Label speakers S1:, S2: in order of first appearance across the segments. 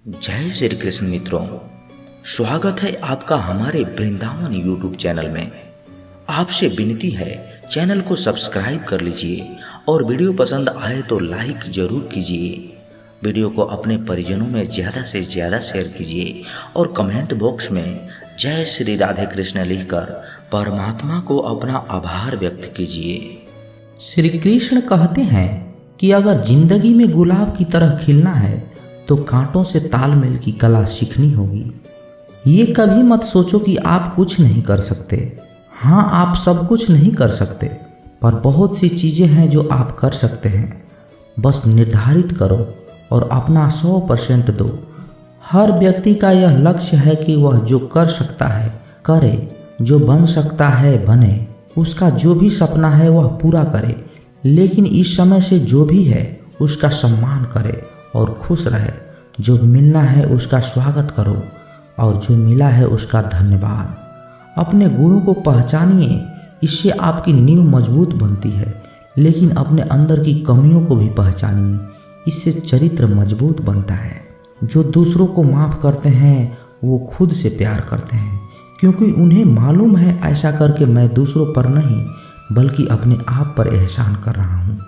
S1: जय श्री कृष्ण मित्रों, स्वागत है आपका हमारे वृंदावन यूट्यूब चैनल में। आपसे विनती है, चैनल को सब्सक्राइब कर लीजिए और वीडियो पसंद आए तो लाइक जरूर कीजिए। वीडियो को अपने परिजनों में ज़्यादा से ज़्यादा शेयर कीजिए और कमेंट बॉक्स में जय श्री राधे कृष्ण लिखकर परमात्मा को अपना आभार व्यक्त कीजिए।
S2: श्री कृष्ण कहते हैं कि अगर जिंदगी में गुलाब की तरह खिलना है तो कांटों से तालमेल की कला सीखनी होगी। ये कभी मत सोचो कि आप कुछ नहीं कर सकते। हाँ, आप सब कुछ नहीं कर सकते, पर बहुत सी चीज़ें हैं जो आप कर सकते हैं। बस निर्धारित करो और अपना 100% दो। हर व्यक्ति का यह लक्ष्य है कि वह जो कर सकता है करे, जो बन सकता है बने, उसका जो भी सपना है वह पूरा करे। लेकिन इस समय से जो भी है उसका सम्मान करे और खुश रहे। जो मिलना है उसका स्वागत करो और जो मिला है उसका धन्यवाद। अपने गुणों को पहचानिए, इससे आपकी नींव मजबूत बनती है। लेकिन अपने अंदर की कमियों को भी पहचानिए, इससे चरित्र मजबूत बनता है। जो दूसरों को माफ़ करते हैं वो खुद से प्यार करते हैं, क्योंकि उन्हें मालूम है ऐसा करके मैं दूसरों पर नहीं बल्कि अपने आप पर एहसान कर रहा हूँ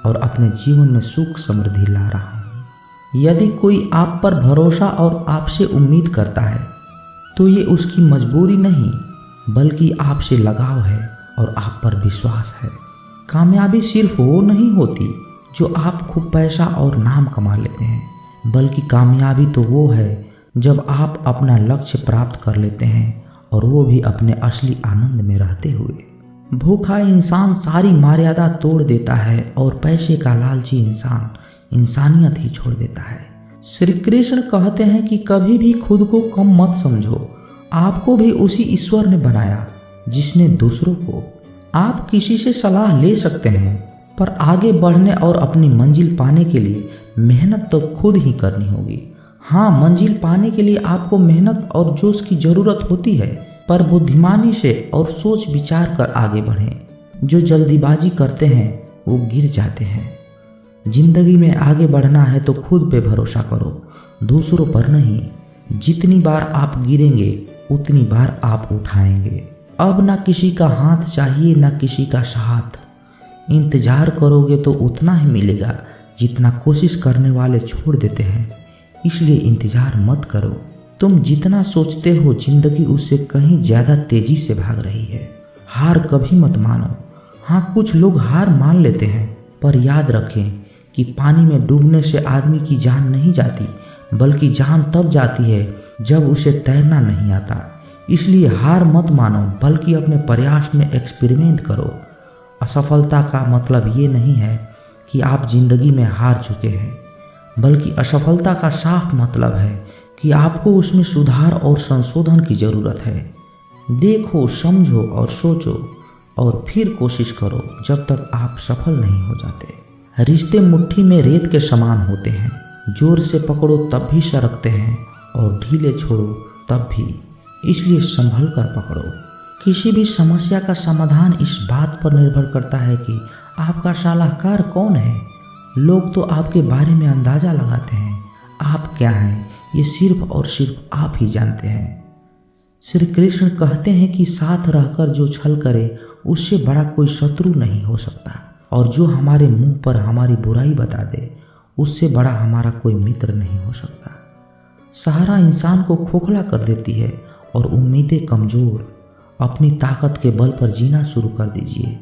S2: और अपने जीवन में सुख समृद्धि ला रहा हूँ। यदि कोई आप पर भरोसा और आपसे उम्मीद करता है तो ये उसकी मजबूरी नहीं बल्कि आपसे लगाव है और आप पर विश्वास है। कामयाबी सिर्फ वो नहीं होती जो आप खूब पैसा और नाम कमा लेते हैं, बल्कि कामयाबी तो वो है जब आप अपना लक्ष्य प्राप्त कर लेते हैं और वो भी अपने असली आनंद में रहते हुए। भूखा इंसान सारी मर्यादा तोड़ देता है और पैसे का लालची इंसान इंसानियत ही छोड़ देता है। श्री कृष्ण कहते हैं कि कभी भी खुद को कम मत समझो। आपको भी उसी ईश्वर ने बनाया जिसने दूसरों को। आप किसी से सलाह ले सकते हैं, पर आगे बढ़ने और अपनी मंजिल पाने के लिए मेहनत तो खुद ही करनी होगी। हाँ, मंजिल पाने के लिए आपको मेहनत और जोश की ज़रूरत होती है, पर बुद्धिमानी से और सोच विचार कर आगे बढ़ें। जो जल्दीबाजी करते हैं वो गिर जाते हैं। जिंदगी में आगे बढ़ना है तो खुद पे भरोसा करो, दूसरों पर नहीं। जितनी बार आप गिरेंगे उतनी बार आप उठाएंगे। अब ना किसी का हाथ चाहिए ना किसी का साथ। इंतजार करोगे तो उतना ही मिलेगा जितना कोशिश करने वाले छोड़ देते हैं। इसलिए इंतजार मत करो। तुम जितना सोचते हो जिंदगी उससे कहीं ज़्यादा तेजी से भाग रही है। हार कभी मत मानो। हाँ, कुछ लोग हार मान लेते हैं, पर याद रखें कि पानी में डूबने से आदमी की जान नहीं जाती, बल्कि जान तब जाती है जब उसे तैरना नहीं आता। इसलिए हार मत मानो, बल्कि अपने प्रयास में एक्सपेरिमेंट करो। असफलता का मतलब ये नहीं है कि आप जिंदगी में हार चुके हैं, बल्कि असफलता का साफ मतलब है कि आपको उसमें सुधार और संशोधन की ज़रूरत है। देखो, समझो और सोचो और फिर कोशिश करो जब तक आप सफल नहीं हो जाते। रिश्ते मुट्ठी में रेत के समान होते हैं। जोर से पकड़ो तब भी सरकते हैं और ढीले छोड़ो तब भी। इसलिए संभल कर पकड़ो। किसी भी समस्या का समाधान इस बात पर निर्भर करता है कि आपका सलाहकार कौन है। लोग तो आपके बारे में अंदाज़ा लगाते हैं, आप क्या हैं ये सिर्फ और सिर्फ आप ही जानते हैं। श्री कृष्ण कहते हैं कि साथ रहकर जो छल करे उससे बड़ा कोई शत्रु नहीं हो सकता, और जो हमारे मुंह पर हमारी बुराई बता दे उससे बड़ा हमारा कोई मित्र नहीं हो सकता। सहारा इंसान को खोखला कर देती है और उम्मीदें कमज़ोर। अपनी ताकत के बल पर जीना शुरू कर दीजिए।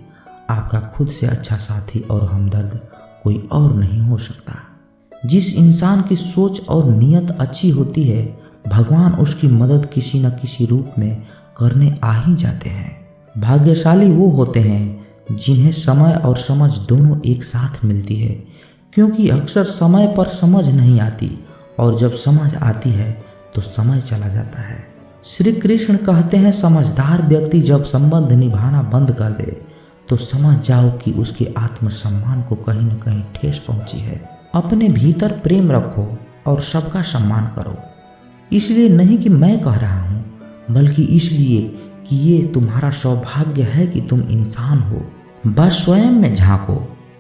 S2: आपका खुद से अच्छा साथी और हमदर्द कोई और नहीं हो सकता। जिस इंसान की सोच और नीयत अच्छी होती है, भगवान उसकी मदद किसी न किसी रूप में करने आ ही जाते हैं। भाग्यशाली वो होते हैं जिन्हें समय और समझ दोनों एक साथ मिलती है, क्योंकि अक्सर समय पर समझ नहीं आती और जब समझ आती है तो समय चला जाता है। श्री कृष्ण कहते हैं, समझदार व्यक्ति जब संबंध निभाना बंद कर दे तो समझ जाओ कि उसके आत्मसम्मान को कहीं न कहीं ठेस पहुंची है। अपने भीतर प्रेम रखो और सबका सम्मान करो। इसलिए नहीं कि मैं कह रहा हूँ, बल्कि इसलिए कि ये तुम्हारा सौभाग्य है कि तुम इंसान हो। बस स्वयं में झांको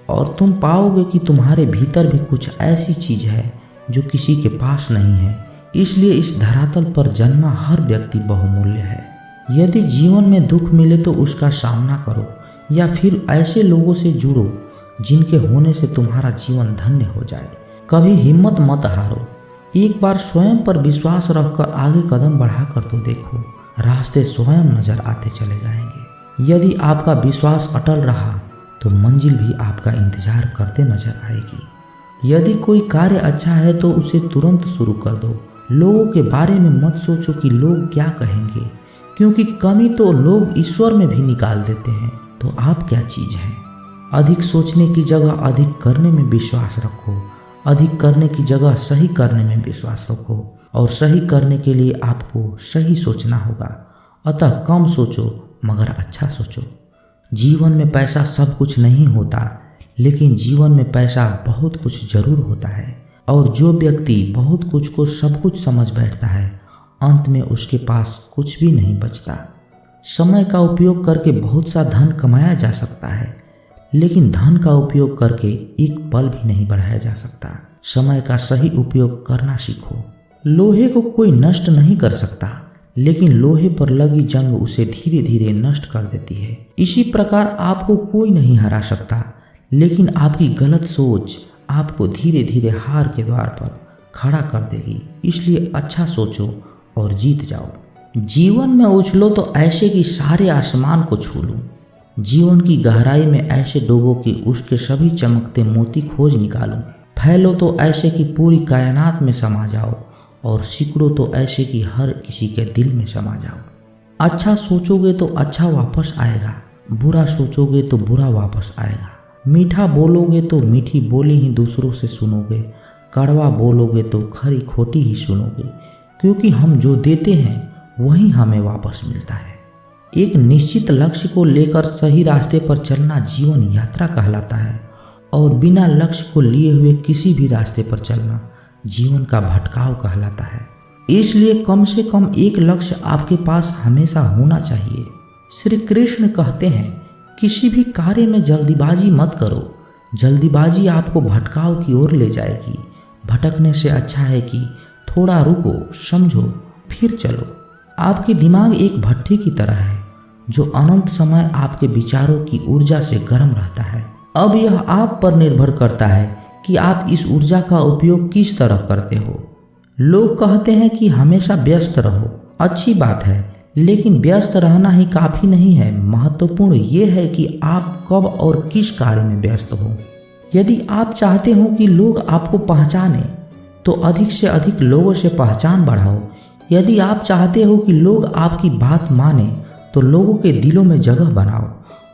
S2: और तुम पाओगे कि तुम्हारे भीतर भी कुछ ऐसी चीज़ है जो किसी के पास नहीं है। इसलिए इस धरातल पर जन्मा हर व्यक्ति बहुमूल्य है। यदि जीवन में दुख मिले तो उसका सामना करो या फिर ऐसे लोगों से जुड़ो जिनके होने से तुम्हारा जीवन धन्य हो जाए। कभी हिम्मत मत हारो। एक बार स्वयं पर विश्वास रखकर आगे कदम बढ़ाकर तो देखो, रास्ते स्वयं नजर आते चले जाएंगे। यदि आपका विश्वास अटल रहा तो मंजिल भी आपका इंतजार करते नजर आएगी। यदि कोई कार्य अच्छा है तो उसे तुरंत शुरू कर दो। लोगों के बारे में मत सोचो कि लोग क्या कहेंगे, क्योंकि कमी तो लोग ईश्वर में भी निकाल देते हैं, तो आप क्या चीज़ हैं। अधिक सोचने की जगह अधिक करने में विश्वास रखो। अधिक करने की जगह सही करने में विश्वास रखो, और सही करने के लिए आपको सही सोचना होगा। अतः कम सोचो मगर अच्छा सोचो। जीवन में पैसा सब कुछ नहीं होता, लेकिन जीवन में पैसा बहुत कुछ जरूर होता है। और जो व्यक्ति बहुत कुछ को सब कुछ समझ बैठता है, अंत में उसके पास कुछ भी नहीं बचता। समय का उपयोग करके बहुत सा धन कमाया जा सकता है, लेकिन धन का उपयोग करके एक पल भी नहीं बढ़ाया जा सकता। समय का सही उपयोग करना सीखो। लोहे को कोई नष्ट नहीं कर सकता, लेकिन लोहे पर लगी जंग उसे धीरे धीरे नष्ट कर देती है। इसी प्रकार आपको कोई नहीं हरा सकता, लेकिन आपकी गलत सोच आपको धीरे धीरे हार के द्वार पर खड़ा कर देगी। इसलिए अच्छा सोचो और जीत जाओ। जीवन में उछलो तो ऐसे कि सारे आसमान को छू लूं। जीवन की गहराई में ऐसे डूबो कि उसके सभी चमकते मोती खोज निकालूं। फैलो तो ऐसे कि पूरी कायनात में समा जाओ, और सिकुड़ो तो ऐसे कि हर किसी के दिल में समा जाओ। अच्छा सोचोगे तो अच्छा वापस आएगा, बुरा सोचोगे तो बुरा वापस आएगा। मीठा बोलोगे तो मीठी बोली ही दूसरों से सुनोगे, कड़वा बोलोगे तो खरी खोटी ही सुनोगे, क्योंकि हम जो देते हैं वही हमें वापस मिलता है। एक निश्चित लक्ष्य को लेकर सही रास्ते पर चलना जीवन यात्रा कहलाता है, और बिना लक्ष्य को लिए हुए किसी भी रास्ते पर चलना जीवन का भटकाव कहलाता है। इसलिए कम से कम एक लक्ष्य आपके पास हमेशा होना चाहिए। श्री कृष्ण कहते हैं, किसी भी कार्य में जल्दीबाजी मत करो। जल्दीबाजी आपको भटकाव की ओर ले जाएगी। भटकने से अच्छा है कि थोड़ा रुको, समझो, फिर चलो। आपकी दिमाग एक भट्ठी की तरह है जो अनंत समय आपके विचारों की ऊर्जा से गर्म रहता है। अब यह आप पर निर्भर करता है कि आप इस ऊर्जा का उपयोग किस तरह करते हो। लोग कहते हैं कि हमेशा व्यस्त रहो। अच्छी बात है, लेकिन व्यस्त रहना ही काफ़ी नहीं है। महत्वपूर्ण ये है कि आप कब और किस कार्य में व्यस्त हो। यदि आप चाहते हो कि लोग आपको पहचाने तो अधिक से अधिक लोगों से पहचान बढ़ाओ। यदि आप चाहते हो कि लोग आपकी बात माने तो लोगों के दिलों में जगह बनाओ।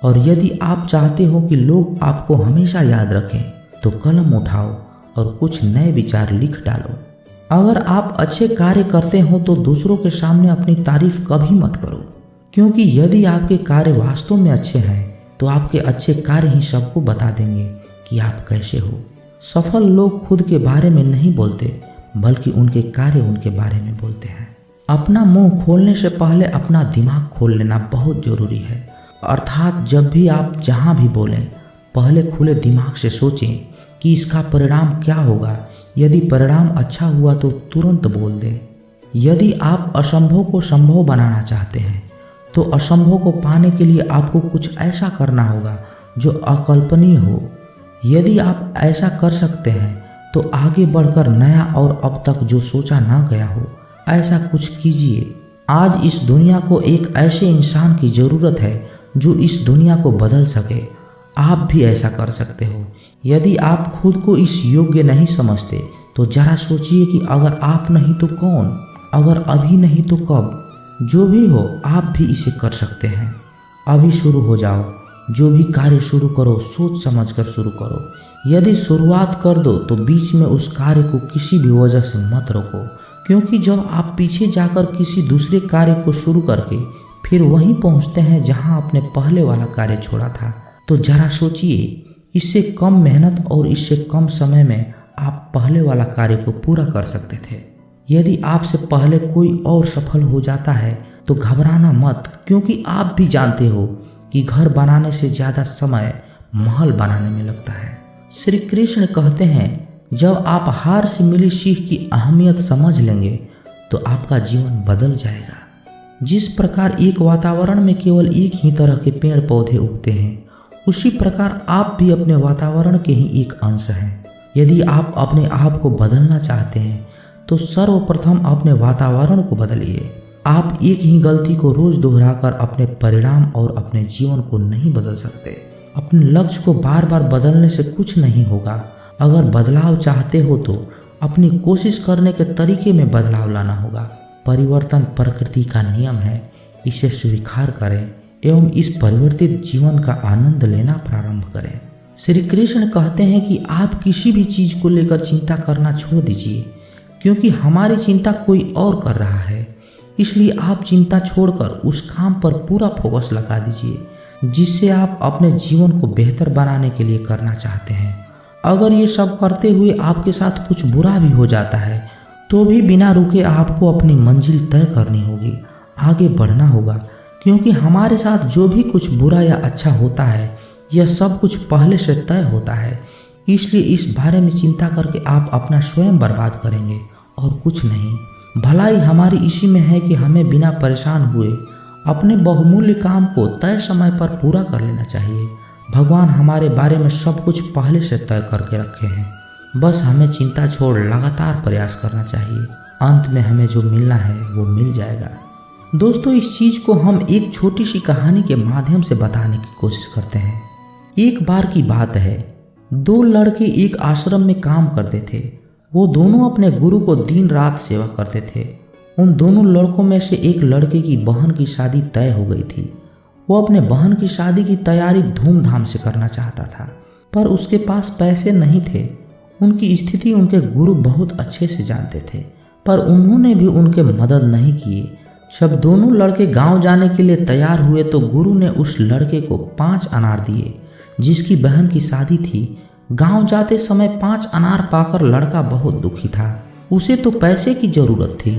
S2: और यदि आप चाहते हो कि लोग आपको हमेशा याद रखें तो कलम उठाओ और कुछ नए विचार लिख डालो। अगर आप अच्छे कार्य करते हो तो दूसरों के सामने अपनी तारीफ कभी मत करो, क्योंकि यदि आपके कार्य वास्तव में अच्छे हैं तो आपके अच्छे कार्य ही सबको बता देंगे कि आप कैसे हो। सफल लोग खुद के बारे में नहीं बोलते, बल्कि उनके कार्य उनके बारे में बोलते हैं। अपना मुंह खोलने से पहले अपना दिमाग खोल लेना बहुत जरूरी है। अर्थात जब भी आप जहां भी बोलें, पहले खुले दिमाग से सोचें कि इसका परिणाम क्या होगा। यदि परिणाम अच्छा हुआ तो तुरंत बोल दें। यदि आप असंभव को संभव बनाना चाहते हैं तो असंभव को पाने के लिए आपको कुछ ऐसा करना होगा जो अकल्पनीय हो। यदि आप ऐसा कर सकते हैं तो आगे बढ़कर नया और अब तक जो सोचा ना गया हो ऐसा कुछ कीजिए। आज इस दुनिया को एक ऐसे इंसान की ज़रूरत है जो इस दुनिया को बदल सके। आप भी ऐसा कर सकते हो। यदि आप खुद को इस योग्य नहीं समझते तो जरा सोचिए कि अगर आप नहीं तो कौन, अगर अभी नहीं तो कब। जो भी हो आप भी इसे कर सकते हैं। अभी शुरू हो जाओ। जो भी कार्य शुरू करो सोच समझ कर शुरू करो। यदि शुरुआत कर दो तो बीच में उस कार्य को किसी भी वजह से मत रोको, क्योंकि जब आप पीछे जाकर किसी दूसरे कार्य को शुरू करके फिर वहीं पहुंचते हैं जहां आपने पहले वाला कार्य छोड़ा था, तो जरा सोचिए, इससे कम मेहनत और इससे कम समय में आप पहले वाला कार्य को पूरा कर सकते थे। यदि आपसे पहले कोई और सफल हो जाता है तो घबराना मत, क्योंकि आप भी जानते हो कि घर बनाने से ज़्यादा समय महल बनाने में लगता है। श्री कृष्ण कहते हैं, जब आप हार से मिली सीख की अहमियत समझ लेंगे तो आपका जीवन बदल जाएगा। जिस प्रकार एक वातावरण में केवल एक ही तरह के पेड़ पौधे उगते हैं, उसी प्रकार आप भी अपने वातावरण के ही एक अंश हैं। यदि आप अपने आप को बदलना चाहते हैं तो सर्वप्रथम अपने वातावरण को बदलिए। आप एक ही गलती को रोज दोहराकर अपने परिणाम और अपने जीवन को नहीं बदल सकते। अपने लक्ष्य को बार बार बदलने से कुछ नहीं होगा। अगर बदलाव चाहते हो तो अपनी कोशिश करने के तरीके में बदलाव लाना होगा। परिवर्तन प्रकृति का नियम है, इसे स्वीकार करें एवं इस परिवर्तित जीवन का आनंद लेना प्रारंभ करें। श्री कृष्ण कहते हैं कि आप किसी भी चीज को लेकर चिंता करना छोड़ दीजिए, क्योंकि हमारी चिंता कोई और कर रहा है। इसलिए आप चिंता छोड़कर उस काम पर पूरा फोकस लगा दीजिए जिससे आप अपने जीवन को बेहतर बनाने के लिए करना चाहते हैं। अगर ये सब करते हुए आपके साथ कुछ बुरा भी हो जाता है तो भी बिना रुके आपको अपनी मंजिल तय करनी होगी, आगे बढ़ना होगा, क्योंकि हमारे साथ जो भी कुछ बुरा या अच्छा होता है यह सब कुछ पहले से तय होता है। इसलिए इस बारे में चिंता करके आप अपना स्वयं बर्बाद करेंगे और कुछ नहीं। भलाई हमारी इसी में है कि हमें बिना परेशान हुए अपने बहुमूल्य काम को तय समय पर पूरा कर लेना चाहिए। भगवान हमारे बारे में सब कुछ पहले से तय करके रखे हैं, बस हमें चिंता छोड़ लगातार प्रयास करना चाहिए। अंत में हमें जो मिलना है वो मिल जाएगा। दोस्तों, इस चीज को हम एक छोटी सी कहानी के माध्यम से बताने की कोशिश करते हैं। एक बार की बात है, दो लड़के एक आश्रम में काम करते थे। वो दोनों अपने गुरु को दिन रात सेवा करते थे। उन दोनों लड़कों में से एक लड़के की बहन की शादी तय हो गई थी। वो अपने बहन की शादी की तैयारी धूमधाम से करना चाहता था, पर उसके पास पैसे नहीं थे। उनकी स्थिति उनके गुरु बहुत अच्छे से जानते थे, पर उन्होंने भी उनके मदद नहीं किए। जब दोनों लड़के गांव जाने के लिए तैयार हुए तो गुरु ने उस लड़के को 5 अनार दिए जिसकी बहन की शादी थी। गांव जाते समय 5 अनार पाकर लड़का बहुत दुखी था। उसे तो पैसे की जरूरत थी,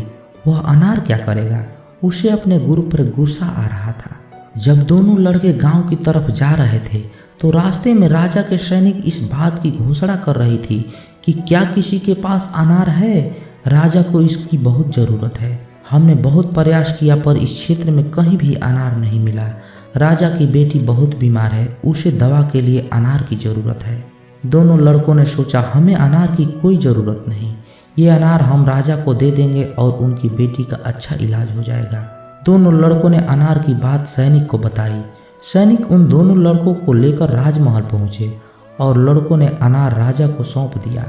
S2: वह अनार क्या करेगा। उसे अपने गुरु पर गुस्सा आ रहा था। जब दोनों लड़के गांव की तरफ जा रहे थे तो रास्ते में राजा के सैनिक इस बात की घोषणा कर रही थी कि क्या किसी के पास अनार है, राजा को इसकी बहुत जरूरत है। हमने बहुत प्रयास किया पर इस क्षेत्र में कहीं भी अनार नहीं मिला। राजा की बेटी बहुत बीमार है, उसे दवा के लिए अनार की जरूरत है। दोनों लड़कों ने सोचा, हमें अनार की कोई ज़रूरत नहीं, ये अनार हम राजा को दे देंगे और उनकी बेटी का अच्छा इलाज हो जाएगा। दोनों लड़कों ने अनार की बात सैनिक को बताई। सैनिक उन दोनों लड़कों को लेकर राजमहल पहुंचे और लड़कों ने अनार राजा को सौंप दिया।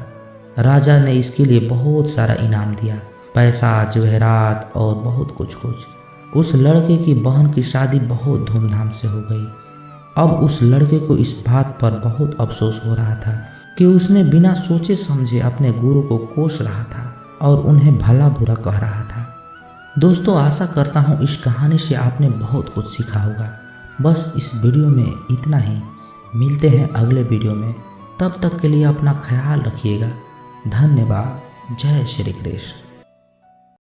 S2: राजा ने इसके लिए बहुत सारा इनाम दिया, पैसा, जवेहरात और बहुत कुछ। उस लड़के की बहन की शादी बहुत धूमधाम से हो गई। अब उस लड़के को इस बात पर बहुत अफसोस हो रहा था कि उसने बिना सोचे समझे अपने गुरु को कोस रहा था और उन्हें भला बुरा कह रहा था। दोस्तों, आशा करता हूँ इस कहानी से आपने बहुत कुछ सीखा होगा। बस इस वीडियो में इतना ही। मिलते हैं अगले वीडियो में, तब तक के लिए अपना ख्याल रखिएगा। धन्यवाद। जय श्री कृष्ण।